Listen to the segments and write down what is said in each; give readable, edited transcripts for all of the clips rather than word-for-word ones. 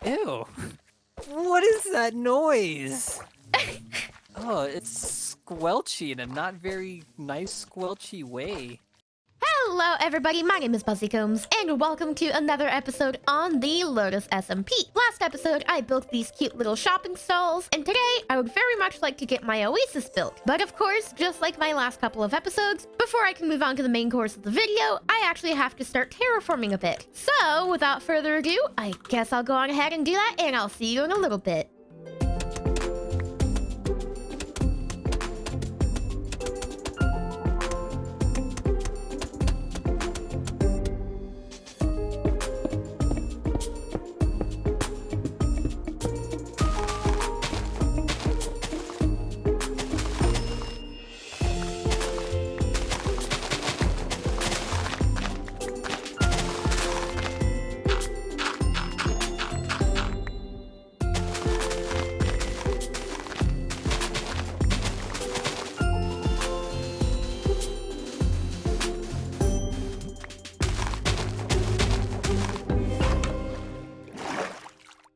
Ew. What is that noise? Oh, it's squelchy in a not very nice squelchy way. Hello everybody, my name is buzzycombs, and welcome to another episode on the Lotus SMP. Last episode, I built these cute little shopping stalls, and today, I would very much like to get my Oasis built. But of course, just like my last couple of episodes, before I can move on to the main course of the video, I actually have to start terraforming a bit. So, without further ado, I guess I'll go on ahead and do that, and I'll see you in a little bit.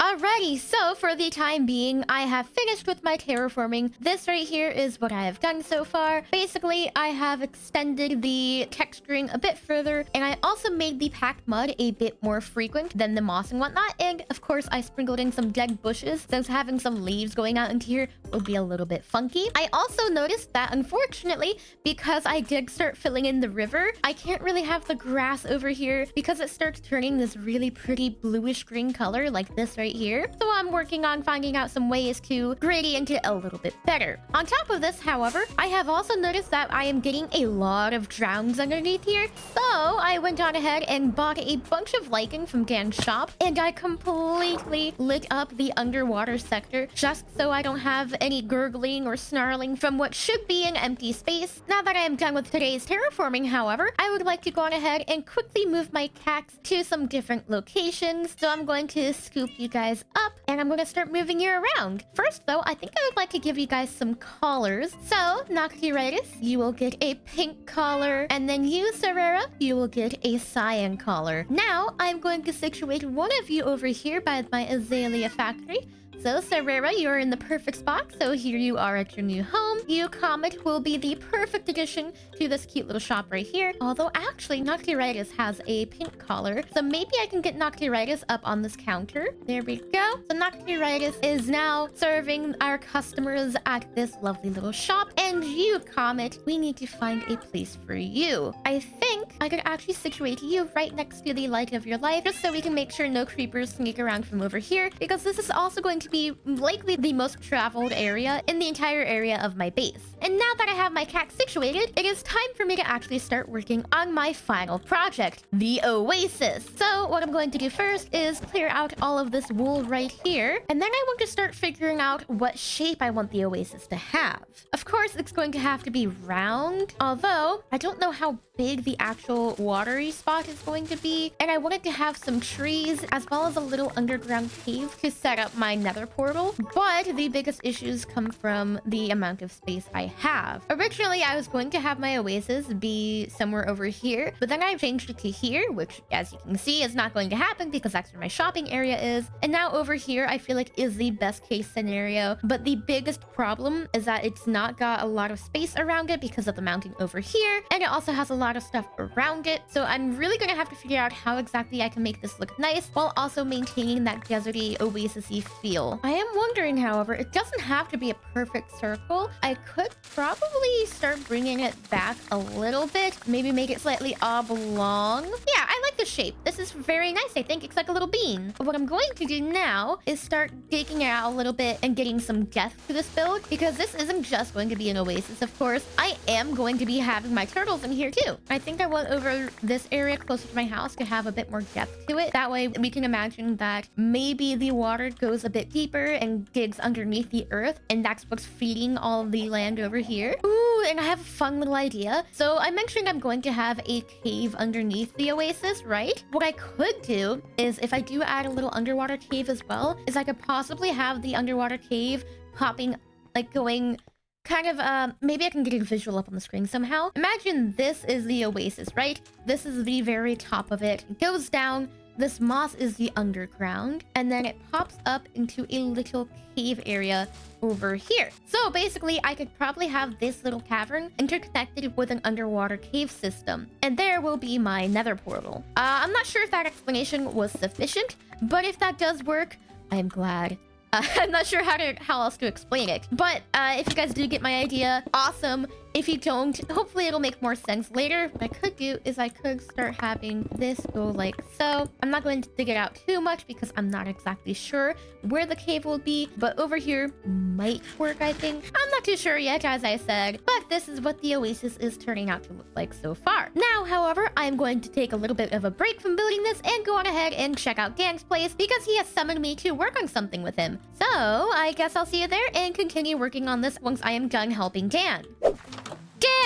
Alrighty, so for the time being, I have finished with my terraforming. This right here is what I have done so far. Basically, I have extended the texturing a bit further, and I also made the packed mud a bit more frequent than the moss and whatnot. And of course, I sprinkled in some dead bushes, since having some leaves going out into here would be a little bit funky. I also noticed that, unfortunately, because I did start filling in the river, I can't really have the grass over here because it starts turning this really pretty bluish green color like this right here. So I'm working on finding out some ways to gradient it a little bit better. On top of this, however, I have also noticed that I am getting a lot of drowns underneath here. So I went on ahead and bought a bunch of lichen from Dan's shop, and I completely lit up the underwater sector just so I don't have any gurgling or snarling from what should be an empty space. Now that I am done with today's terraforming, however, I would like to go on ahead and quickly move my cacts to some different locations. So I'm going to scoop you guys up, and I'm going to start moving you around. First, though, I think I would like to give you guys some collars. So, Nocturitis, you will get a pink collar, and then you, Serera, you will get a cyan collar. Now, I'm going to situate one of you over here by my azalea factory. So, Serera, you're in the perfect spot, so here you are at your new home. You, Comet, will be the perfect addition to this cute little shop right here. Although, actually, Nocturitis has a pink collar, so maybe I can get Nocturitis up on this counter. There we go. So, Nocturitis is now serving our customers at this lovely little shop. And you, Comet, we need to find a place for you. I think I could actually situate you right next to the light of your life, just so we can make sure no creepers sneak around from over here, because this is also going to be likely the most traveled area in the entire area of my base. And now that I have my cact situated, it is time for me to actually start working on my final project, the Oasis. So what I'm going to do first is clear out all of this wool right here, and then I want to start figuring out what shape I want the Oasis to have. Of course, it's going to have to be round, although I don't know how big the actual watery spot is going to be, and I wanted to have some trees as well as a little underground cave to set up my nether portal. But the biggest issues come from the amount of space I have. Originally, I was going to have my Oasis be somewhere over here, but then I changed it to here, which, as you can see, is not going to happen because that's where my shopping area is. And now over here, I feel like is the best case scenario. But the biggest problem is that it's not got a lot of space around it because of the mountain over here, and it also has a lot of stuff around it. So I'm really going to have to figure out how exactly I can make this look nice while also maintaining that deserty, oasis-y feel. I am wondering, however, it doesn't have to be a perfect circle. I could probably start bringing it back a little bit, maybe make it slightly oblong. Yeah, I like the shape. This is very nice. I think it's like a little bean. But what I'm going to do now is start digging it out a little bit and getting some depth to this build, because this isn't just going to be an oasis, of course. I am going to be having my turtles in here too. I think I want over this area closer to my house to have a bit more depth to it. That way we can imagine that maybe the water goes a bit deeper and digs underneath the earth, and that's what's feeding all of the land over here. Ooh, and I have a fun little idea. So I mentioned I'm going to have a cave underneath the oasis, right? What I could do is, if I do add a little underwater cave as well, is I could possibly have the underwater cave popping, like going kind of, maybe I can get a visual up on the screen somehow. Imagine this is the oasis, right? This is the very top of it. It goes down this moss is the underground, and then it pops up into a little cave area over here. So basically, I could probably have this little cavern interconnected with an underwater cave system, and there will be my nether portal. I'm not sure if that explanation was sufficient, but if that does work, I'm glad. I'm not sure how else to explain it, but if you guys do get my idea, awesome. If you don't, hopefully it'll make more sense later. What I could do is I could start having this go like so. I'm not going to dig it out too much because I'm not exactly sure where the cave will be, but over here might work, I think. I'm not too sure yet, as I said, but this is what the Oasis is turning out to look like so far. Now, however, I'm going to take a little bit of a break from building this and go on ahead and check out Dan's place because he has summoned me to work on something with him. So I guess I'll see you there and continue working on this once I am done helping Dan.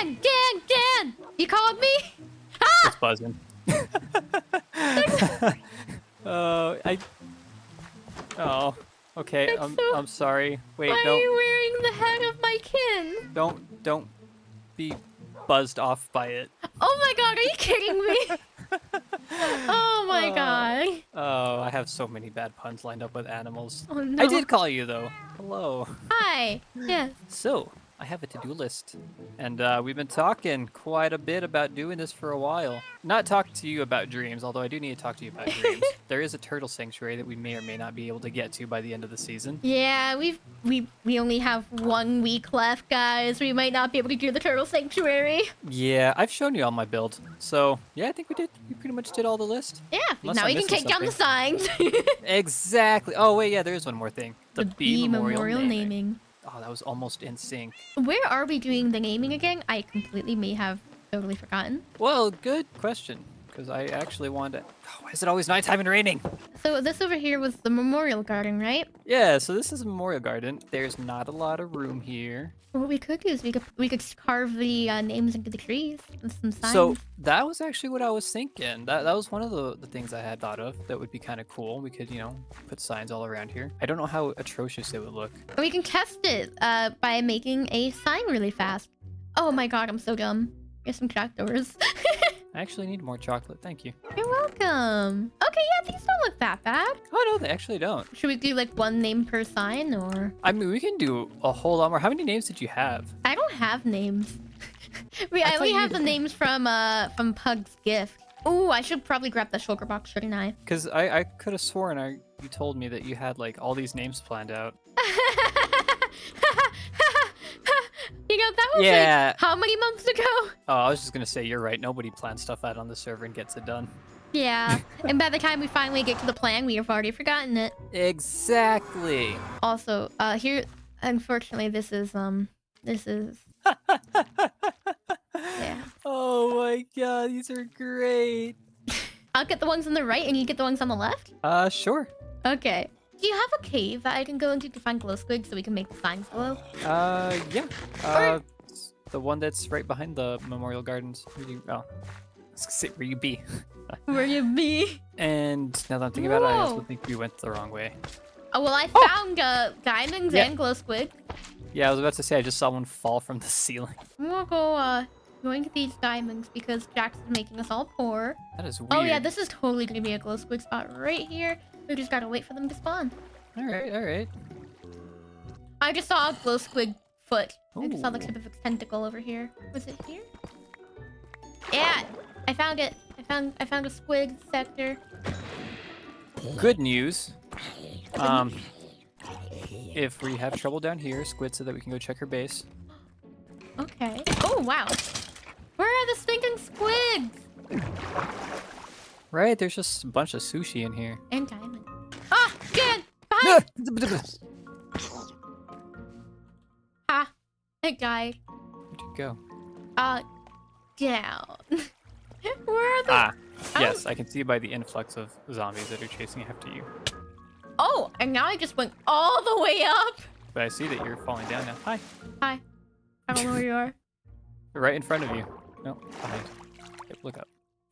Dan! You called me? Ah! It's buzzing. Oh, okay. I'm sorry. Wait, Why are you wearing the head of my kin? Don't be buzzed off by it. Oh my god, are you kidding me? Oh my god. Oh, I have so many bad puns lined up with animals. Oh no. I did call you though. Hello. Hi. Yes. So, I have a to-do list, and we've been talking quite a bit about doing this for a while. Not talk to you about dreams, although I do need to talk to you about dreams. There is a turtle sanctuary that we may or may not be able to get to by the end of the season. Yeah, we only have 1 week left, guys. We might not be able to do the turtle sanctuary. Yeah, I've shown you all my build, so yeah, I think we pretty much did all the list. Yeah, Unless now I'm we can missing take down the signs. Exactly. Oh wait, yeah, there is one more thing. The bee memorial naming. Oh, that was almost in sync. Where are we doing the naming again? I completely may have totally forgotten. Well, good question, because I actually wanted to... Oh, why is it always nighttime and raining? So this over here was the memorial garden, right? Yeah, so this is a memorial garden. There's not a lot of room here. What we could do is we could carve the names into the trees with some signs. So that was actually what I was thinking. That was one of the things I had thought of that would be kind of cool. We could, you know, put signs all around here. I don't know how atrocious it would look. We can test it by making a sign really fast. Oh my god, I'm so dumb. Here's some trapdoors. I actually need more chocolate. Thank you. You're welcome. Okay, yeah, these don't look that bad. Oh, no, they actually don't. Should we do like 1 name per sign or? I mean, we can do a whole lot more. How many names did you have? I don't have names. I only have the names from Pug's gift. Ooh, I should probably grab the sugar box, shouldn't I? Because I could have sworn you told me that you had like all these names planned out. You know, that was like how many months ago? Oh, I was just gonna say, you're right. Nobody plans stuff out on the server and gets it done. Yeah, and by the time we finally get to the plan, we have already forgotten it. Exactly. Also, here, unfortunately, this is. Yeah. Oh my god, these are great. I'll get the ones on the right, and you get the ones on the left? Sure. Okay. Do you have a cave that I can go into to find glow squids so we can make the signs glow? Yeah. The one that's right behind the memorial gardens. I was gonna say, where you be? Where you be? And now that I'm thinking about it, I also think we went the wrong way. Oh, well, I found diamonds and glow squid. Yeah, I was about to say, I just saw one fall from the ceiling. I'm gonna go, going to these diamonds because Jax is making us all poor. That is weird. Oh, yeah, this is totally gonna be a glow squid spot right here. We just gotta wait for them to spawn. Alright. I just saw a glow squid foot. Ooh. I just saw the tip of its tentacle over here. Was it here? Yeah, I found it. I found a squid sector. Good news. If we have trouble down here, Squid said that we can go check her base. Okay. Oh, wow. Where are the stinking squids? Right, there's just a bunch of sushi in here. And diamond. Ah, good. Behind. Ha. I died. Where'd you go? Down. Where are the... Yes, I can see by the influx of zombies that are chasing after you. Oh, and now I just went all the way up. But I see that you're falling down now. Hi. Hi. I don't know where you are. Right in front of you. No, behind. Okay, look up.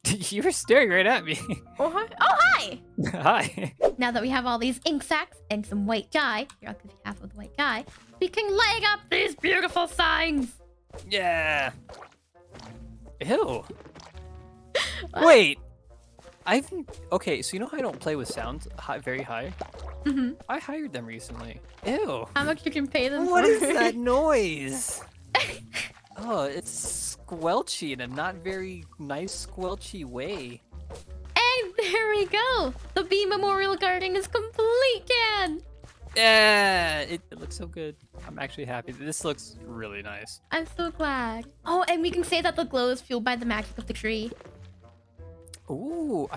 You were staring right at me. Oh, hi. Oh, hi. Hi. Now that we have all these ink sacs and some white dye, here, I'll give you half of the white dye, we can leg up these beautiful signs. Yeah. Ew. Wait. Okay, so you know how I don't play with sounds very high? Mm-hmm. I hired them recently. Ew. How much you can pay them What for? is that noise? Oh, it's squelchy in a not very nice squelchy way. And there we go. The Bee Memorial Garden is complete, Can. Yeah, it looks so good. I'm actually happy. This looks really nice. I'm so glad. Oh, and we can say that the glow is fueled by the magic of the tree. Ooh,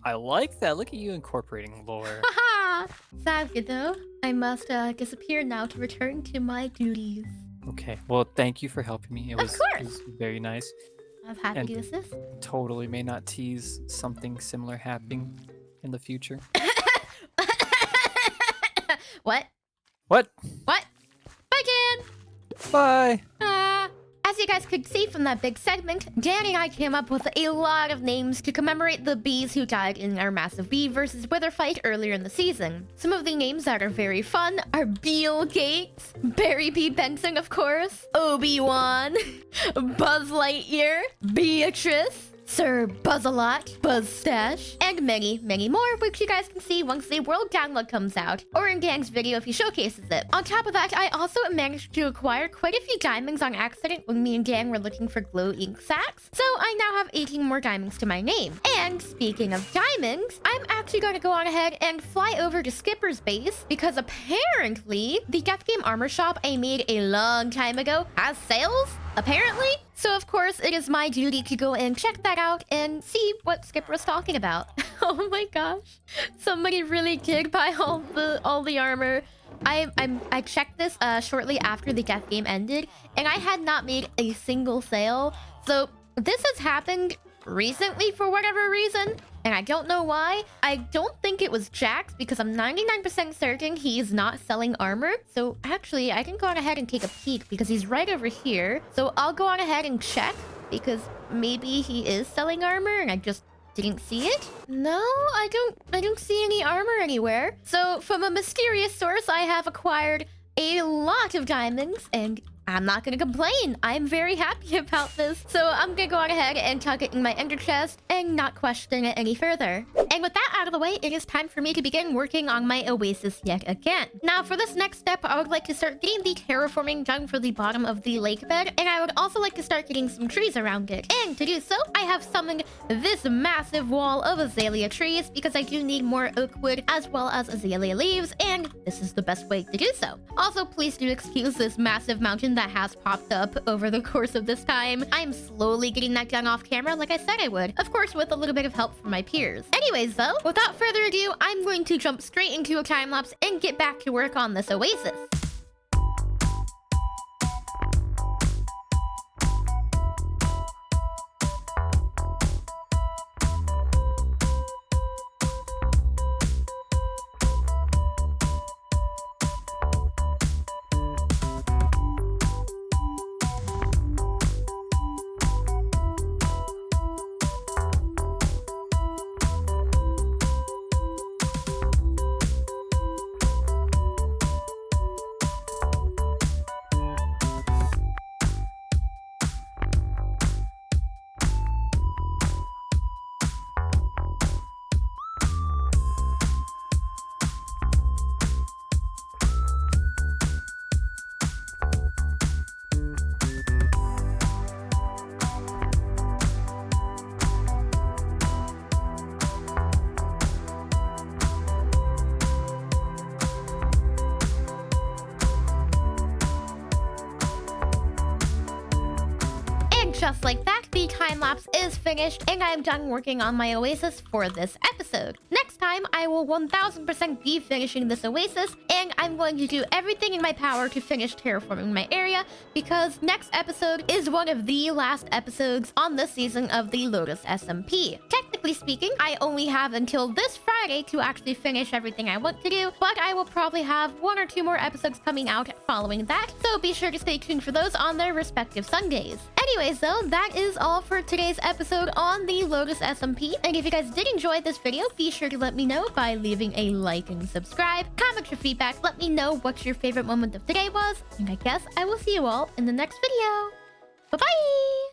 I like that. Look at you incorporating lore. Haha! Sadly though, I must disappear now to return to my duties. Okay, well, thank you for helping me. It was very nice. I'm happy And to assist. totally may not tease something similar happening in the future. What? What? What? Bye, Jan! Bye! As you guys could see from that big segment, Dan and I came up with a lot of names to commemorate the bees who died in our massive bee versus wither fight earlier in the season. Some of the names that are very fun are Bill Gates, Barry B. Benson, of course, Obi-Wan, Buzz Lightyear, Beatrice, Sir Buzz-a-Lot, Buzzstash, and many, many more, which you guys can see once the world download comes out, or in Gang's video if he showcases it. On top of that, I also managed to acquire quite a few diamonds on accident when me and Gang were looking for glow ink sacks, so I now have 18 more diamonds to my name. And speaking of diamonds, I'm actually going to go on ahead and fly over to Skipper's base, because apparently, the Death Game armor shop I made a long time ago has sales, apparently. So of course, it is my duty to go and check that out and see what Skipper was talking about. Oh my gosh. Somebody really did buy all the armor. I checked this shortly after the Death Game ended, and I had not made a single sale. So this has happened recently for whatever reason, and I don't know why. I don't think it was Jax, because I'm 99% certain he's not selling armor. So actually, I can go on ahead and take a peek because he's right over here. So I'll go on ahead and check, because maybe he is selling armor and I just didn't see it. No, I don't see any armor anywhere. So from a mysterious source, I have acquired a lot of diamonds, and I'm not gonna complain. I'm very happy about this. So I'm gonna go on ahead and tuck it in my ender chest and not question it any further. And with that out of the way, it is time for me to begin working on my oasis yet again. Now for this next step, I would like to start getting the terraforming done for the bottom of the lake bed, and I would also like to start getting some trees around it. And to do so, I have summoned this massive wall of azalea trees because I do need more oak wood as well as azalea leaves, and this is the best way to do so. Also, please do excuse this massive mountain that has popped up over the course of this time. I'm slowly getting that done off camera like I said I would, of course with a little bit of help from my peers. Anyways though, without further ado, I'm going to jump straight into a time lapse and get back to work on this oasis. Just like that, the time-lapse is finished, and I'm done working on my oasis for this episode. Next time, I will 1000% be finishing this oasis, and I'm going to do everything in my power to finish terraforming my area, because next episode is one of the last episodes on this season of the Lotus SMP. Technically speaking, I only have until this Friday to actually finish everything I want to do, but I will probably have 1 or 2 more episodes coming out following that, so be sure to stay tuned for those on their respective Sundays. Anyways though, that is all for today's episode on the Lotus SMP, and if you guys did enjoy this video, be sure to let me know by leaving a like and subscribe. Comment your feedback, let me know what your favorite moment of today was, and I guess I will see you all in the next video. Bye-bye!